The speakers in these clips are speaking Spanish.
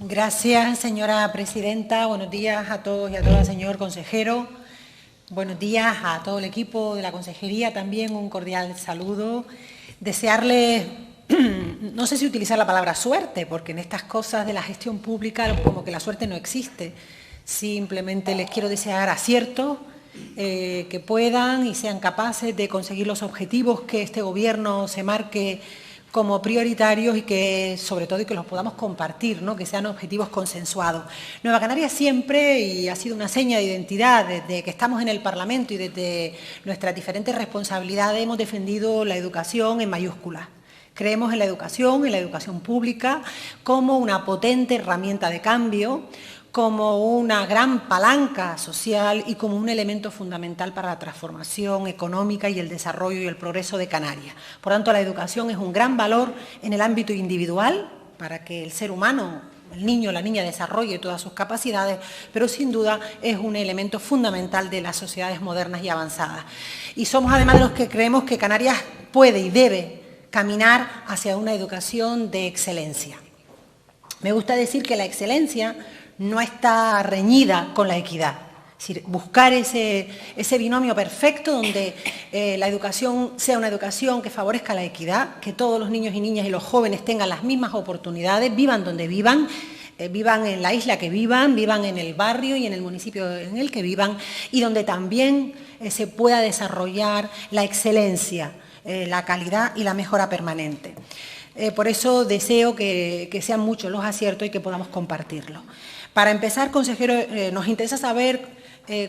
Gracias, señora presidenta. Buenos días a todos y a todas, señor consejero. Buenos días a todo el equipo de la consejería. También un cordial saludo. Desearles, no sé si utilizar la palabra suerte, porque en estas cosas de la gestión pública como que la suerte no existe. Simplemente les quiero desear aciertos, que puedan y sean capaces de conseguir los objetivos que este Gobierno se marque como prioritarios y que, sobre todo, y que los podamos compartir, ¿no? Que sean objetivos consensuados. Nueva Canarias siempre, y ha sido una seña de identidad, desde que estamos en el Parlamento y desde nuestras diferentes responsabilidades, hemos defendido la educación en mayúsculas. Creemos en la educación pública, como una potente herramienta de cambio, como una gran palanca social y como un elemento fundamental para la transformación económica y el desarrollo y el progreso de Canarias. Por tanto, la educación es un gran valor en el ámbito individual para que el ser humano, el niño o la niña desarrolle todas sus capacidades, pero sin duda es un elemento fundamental de las sociedades modernas y avanzadas. Y somos además de los que creemos que Canarias puede y debe caminar hacia una educación de excelencia. Me gusta decir que la excelencia no está reñida con la equidad. Es decir, buscar ese binomio perfecto donde la educación sea una educación que favorezca la equidad, que todos los niños y niñas y los jóvenes tengan las mismas oportunidades, vivan donde vivan, vivan en la isla que vivan, vivan en el barrio y en el municipio en el que vivan, y donde también se pueda desarrollar la excelencia, la calidad y la mejora permanente. Por eso deseo que sean muchos los aciertos y que podamos compartirlo. Para empezar, consejero, nos interesa saber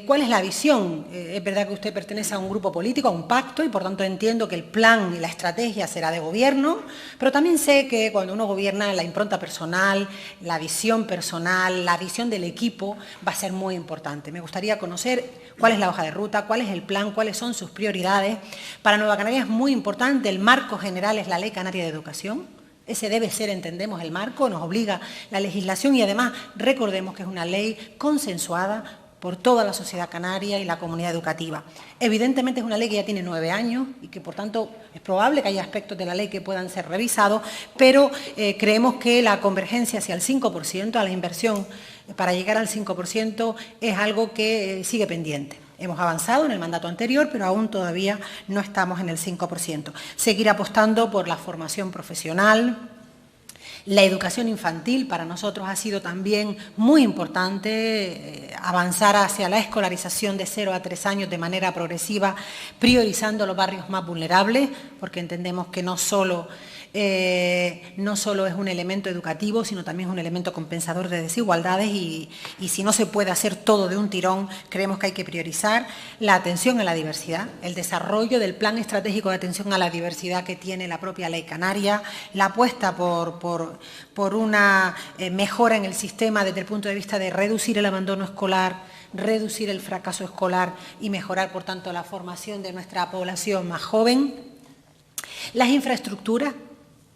cuál es la visión. Es verdad que usted pertenece a un grupo político, a un pacto, y por tanto entiendo que el plan y la estrategia será de gobierno, pero también sé que cuando uno gobierna, la impronta personal, la visión personal, la visión del equipo va a ser muy importante. Me gustaría conocer cuál es la hoja de ruta, cuál es el plan, cuáles son sus prioridades. Para Nueva Canarias es muy importante, el marco general es la Ley Canaria de Educación. Ese debe ser, entendemos, el marco, nos obliga la legislación y además recordemos que es una ley consensuada por toda la sociedad canaria y la comunidad educativa. Evidentemente es una ley que ya tiene 9 años y que, por tanto, es probable que haya aspectos de la ley que puedan ser revisados, pero creemos que la convergencia hacia el 5%, a la inversión para llegar al 5%, es algo que sigue pendiente. Hemos avanzado en el mandato anterior, pero aún todavía no estamos en el 5%. Seguir apostando por la formación profesional. La educación infantil para nosotros ha sido también muy importante, avanzar hacia la escolarización de 0 a 3 años de manera progresiva, priorizando los barrios más vulnerables, porque entendemos que no solo es un elemento educativo, sino también es un elemento compensador de desigualdades y si no se puede hacer todo de un tirón, creemos que hay que priorizar la atención a la diversidad, el desarrollo del plan estratégico de atención a la diversidad que tiene la propia Ley Canaria, la apuesta por una mejora en el sistema desde el punto de vista de reducir el abandono escolar, reducir el fracaso escolar y mejorar, por tanto, la formación de nuestra población más joven. Las infraestructuras.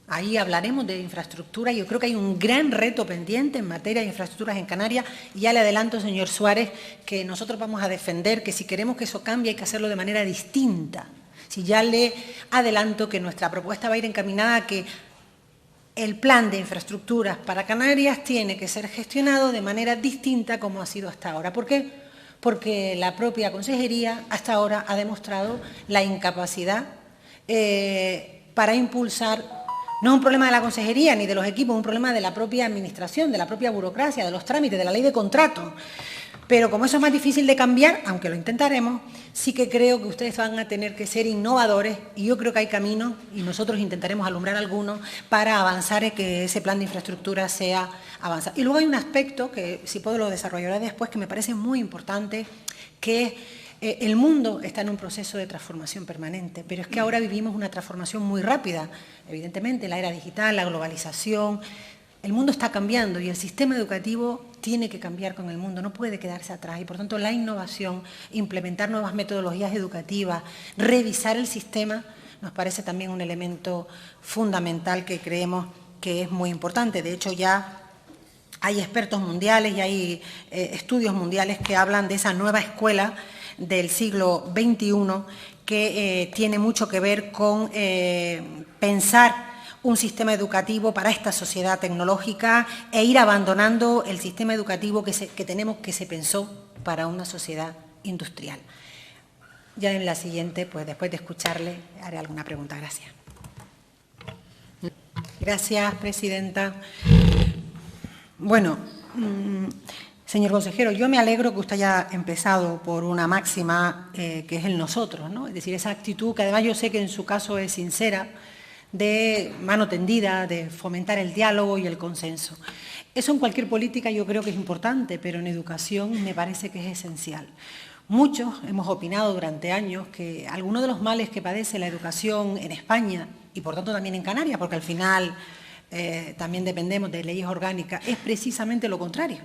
Ahí hablaremos de infraestructura. Yo creo que hay un gran reto pendiente en materia de infraestructuras en Canarias y ya le adelanto, señor Suárez, que nosotros vamos a defender que si queremos que eso cambie hay que hacerlo de manera distinta. Si ya le adelanto que nuestra propuesta va a ir encaminada a que el plan de infraestructuras para Canarias tiene que ser gestionado de manera distinta como ha sido hasta ahora. ¿Por qué? Porque la propia consejería hasta ahora ha demostrado la incapacidad para impulsar. No es un problema de la consejería ni de los equipos, es un problema de la propia administración, de la propia burocracia, de los trámites, de la ley de contrato. Pero como eso es más difícil de cambiar, aunque lo intentaremos, sí que creo que ustedes van a tener que ser innovadores y yo creo que hay caminos y nosotros intentaremos alumbrar algunos para avanzar en que ese plan de infraestructura sea avanzado. Y luego hay un aspecto que, si puedo, lo desarrollaré después, que me parece muy importante, que es el mundo está en un proceso de transformación permanente, pero es que ahora vivimos una transformación muy rápida. Evidentemente, la era digital, la globalización, el mundo está cambiando y el sistema educativo tiene que cambiar con el mundo, no puede quedarse atrás. Y, por tanto, la innovación, implementar nuevas metodologías educativas, revisar el sistema, nos parece también un elemento fundamental que creemos que es muy importante. De hecho, ya hay expertos mundiales y hay estudios mundiales que hablan de esa nueva escuela del siglo XXI que tiene mucho que ver con pensar un sistema educativo para esta sociedad tecnológica e ir abandonando el sistema educativo que se pensó para una sociedad industrial. Ya en la siguiente, pues después de escucharle, haré alguna pregunta. Gracias. Gracias, presidenta. Bueno, señor consejero, yo me alegro que usted haya empezado por una máxima que es el nosotros, ¿no? Es decir, esa actitud que además yo sé que en su caso es sincera, de mano tendida, de fomentar el diálogo y el consenso. Eso en cualquier política yo creo que es importante, pero en educación me parece que es esencial. Muchos hemos opinado durante años que algunos de los males que padece la educación en España y por tanto también en Canarias, porque al final también dependemos de leyes orgánicas, es precisamente lo contrario,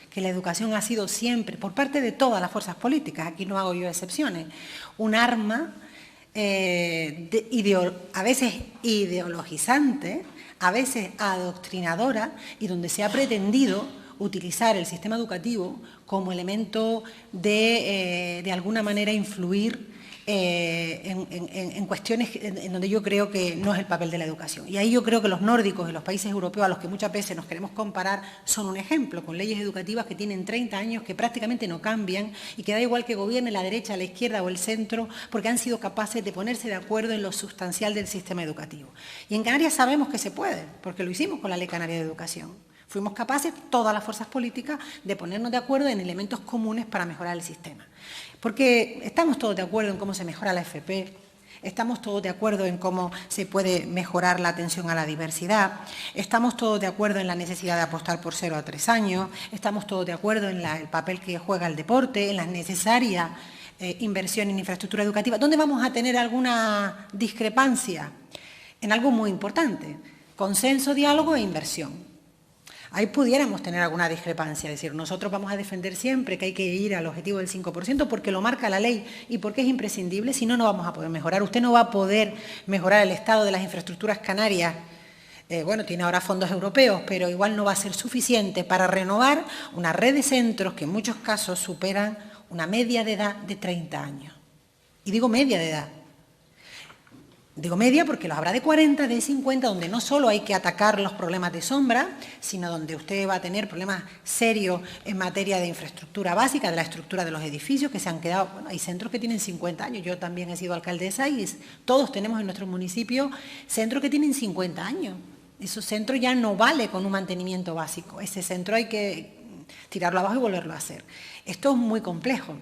que la educación ha sido siempre, por parte de todas las fuerzas políticas, aquí no hago yo excepciones, un arma a veces ideologizante, a veces adoctrinadora y donde se ha pretendido utilizar el sistema educativo como elemento de alguna manera influir en cuestiones en donde yo creo que no es el papel de la educación. Y ahí yo creo que los nórdicos y los países europeos a los que muchas veces nos queremos comparar son un ejemplo, con leyes educativas que tienen 30 años, que prácticamente no cambian y que da igual que gobierne la derecha, la izquierda o el centro, porque han sido capaces de ponerse de acuerdo en lo sustancial del sistema educativo. Y en Canarias sabemos que se puede, porque lo hicimos con la Ley Canaria de Educación. Fuimos capaces, todas las fuerzas políticas, de ponernos de acuerdo en elementos comunes para mejorar el sistema. Porque estamos todos de acuerdo en cómo se mejora la FP, estamos todos de acuerdo en cómo se puede mejorar la atención a la diversidad, estamos todos de acuerdo en la necesidad de apostar por 0 a 3 años, estamos todos de acuerdo en el papel que juega el deporte, en la necesaria inversión en infraestructura educativa. ¿Dónde vamos a tener alguna discrepancia? En algo muy importante, consenso, diálogo e inversión. Ahí pudiéramos tener alguna discrepancia, es decir, nosotros vamos a defender siempre que hay que ir al objetivo del 5% porque lo marca la ley y porque es imprescindible, si no, no vamos a poder mejorar. Usted no va a poder mejorar el estado de las infraestructuras canarias. Bueno, tiene ahora fondos europeos, pero igual no va a ser suficiente para renovar una red de centros que en muchos casos superan una media de edad de 30 años. Y digo media de edad. Digo media porque los habrá de 40, de 50, donde no solo hay que atacar los problemas de sombra, sino donde usted va a tener problemas serios en materia de infraestructura básica, de la estructura de los edificios que se han quedado. Bueno, hay centros que tienen 50 años, yo también he sido alcaldesa y todos tenemos en nuestro municipio centros que tienen 50 años. Esos centros ya no vale con un mantenimiento básico, ese centro hay que tirarlo abajo y volverlo a hacer. Esto es muy complejo.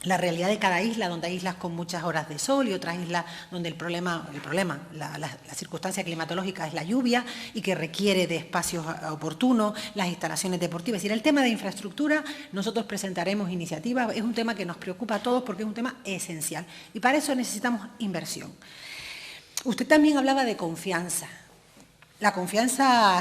La realidad de cada isla, donde hay islas con muchas horas de sol y otras islas donde la circunstancia climatológica es la lluvia y que requiere de espacios oportunos, las instalaciones deportivas. Es decir, el tema de infraestructura, nosotros presentaremos iniciativas, es un tema que nos preocupa a todos porque es un tema esencial y para eso necesitamos inversión. Usted también hablaba de confianza. La confianza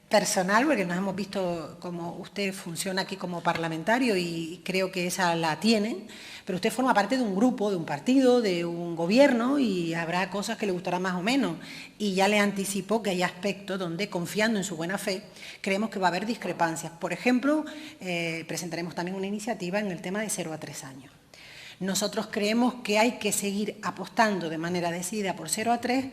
personal, porque nos hemos visto cómo usted funciona aquí como parlamentario y creo que esa la tienen, pero usted forma parte de un grupo, de un partido, de un gobierno y habrá cosas que le gustarán más o menos. Y ya le anticipo que hay aspectos donde, confiando en su buena fe, creemos que va a haber discrepancias. Por ejemplo, presentaremos también una iniciativa en el tema de 0 a 3 años. Nosotros creemos que hay que seguir apostando de manera decidida por 0 a 3.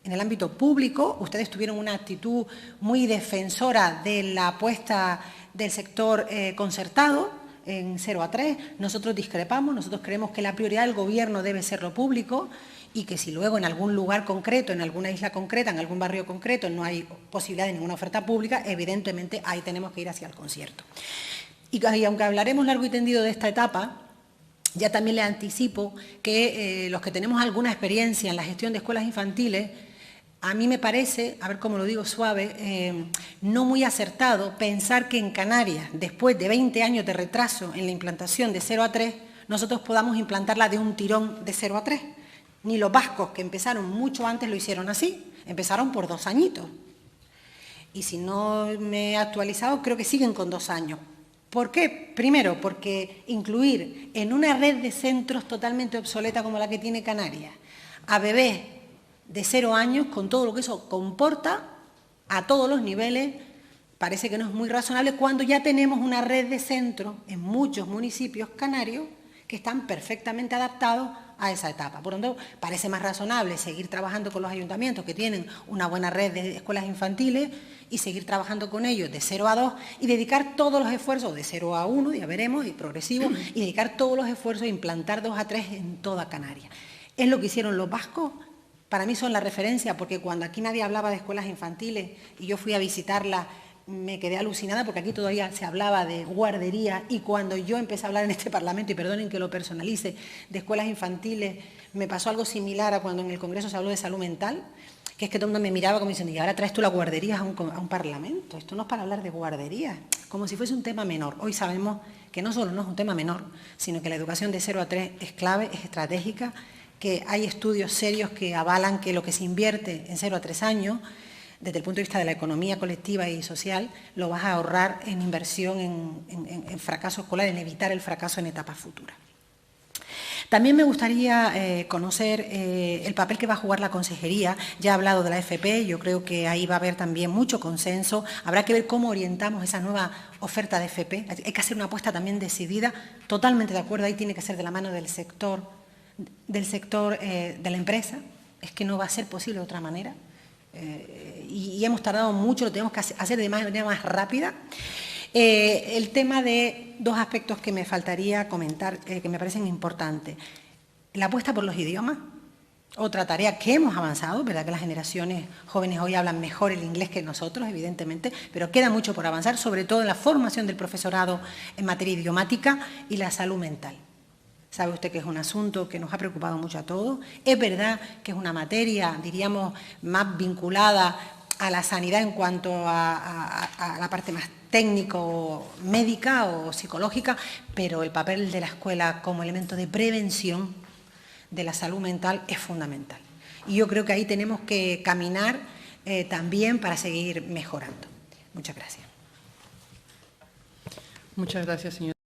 En el ámbito público, ustedes tuvieron una actitud muy defensora de la apuesta del sector concertado en 0 a 3. Nosotros discrepamos, nosotros creemos que la prioridad del Gobierno debe ser lo público y que si luego en algún lugar concreto, en alguna isla concreta, en algún barrio concreto, no hay posibilidad de ninguna oferta pública, evidentemente ahí tenemos que ir hacia el concierto. Y aunque hablaremos largo y tendido de esta etapa, ya también le anticipo que los que tenemos alguna experiencia en la gestión de escuelas infantiles, a mí me parece, a ver cómo lo digo suave, no muy acertado pensar que en Canarias, después de 20 años de retraso en la implantación de 0 a 3, nosotros podamos implantarla de un tirón de 0 a 3. Ni los vascos, que empezaron mucho antes, lo hicieron así, empezaron por 2 añitos. Y si no me he actualizado, creo que siguen con 2 años. ¿Por qué? Primero, porque incluir en una red de centros totalmente obsoleta como la que tiene Canarias a bebés de 0 años, con todo lo que eso comporta, a todos los niveles, parece que no es muy razonable cuando ya tenemos una red de centros en muchos municipios canarios que están perfectamente adaptados a esa etapa. Por lo tanto, parece más razonable seguir trabajando con los ayuntamientos que tienen una buena red de escuelas infantiles y seguir trabajando con ellos de 0 a 2 y dedicar todos los esfuerzos de 0 a 1, ya veremos, y progresivo, y dedicar todos los esfuerzos a implantar 2 a 3 en toda Canarias. Es lo que hicieron los vascos. Para mí son la referencia, porque cuando aquí nadie hablaba de escuelas infantiles y yo fui a visitarlas, me quedé alucinada porque aquí todavía se hablaba de guardería, y cuando yo empecé a hablar en este Parlamento, y perdonen que lo personalice, de escuelas infantiles, me pasó algo similar a cuando en el Congreso se habló de salud mental, que es que todo el mundo me miraba como diciendo, y ahora traes tú las guarderías a un Parlamento, esto no es para hablar de guarderías, como si fuese un tema menor. Hoy sabemos que no solo no es un tema menor, sino que la educación de 0 a 3 es clave, es estratégica, que hay estudios serios que avalan que lo que se invierte en 0 a 3 años, desde el punto de vista de la economía colectiva y social, lo vas a ahorrar en inversión en fracaso escolar, en evitar el fracaso en etapas futuras. También me gustaría conocer el papel que va a jugar la consejería. Ya he hablado de la FP, yo creo que ahí va a haber también mucho consenso. Habrá que ver cómo orientamos esa nueva oferta de FP. Hay que hacer una apuesta también decidida, totalmente de acuerdo, ahí tiene que ser de la mano del sector de la empresa. Es que no va a ser posible de otra manera. Y hemos tardado mucho, lo tenemos que hacer de manera más rápida. El tema de 2 aspectos que me faltaría comentar, que me parecen importantes. La apuesta por los idiomas, otra tarea que hemos avanzado, verdad que las generaciones jóvenes hoy hablan mejor el inglés que nosotros, evidentemente, pero queda mucho por avanzar, sobre todo en la formación del profesorado en materia idiomática y la salud mental. Sabe usted que es un asunto que nos ha preocupado mucho a todos. Es verdad que es una materia, diríamos, más vinculada a la sanidad en cuanto a la parte más técnico, médica o psicológica, pero el papel de la escuela como elemento de prevención de la salud mental es fundamental. Y yo creo que ahí tenemos que caminar también para seguir mejorando. Muchas gracias. Muchas gracias, señora.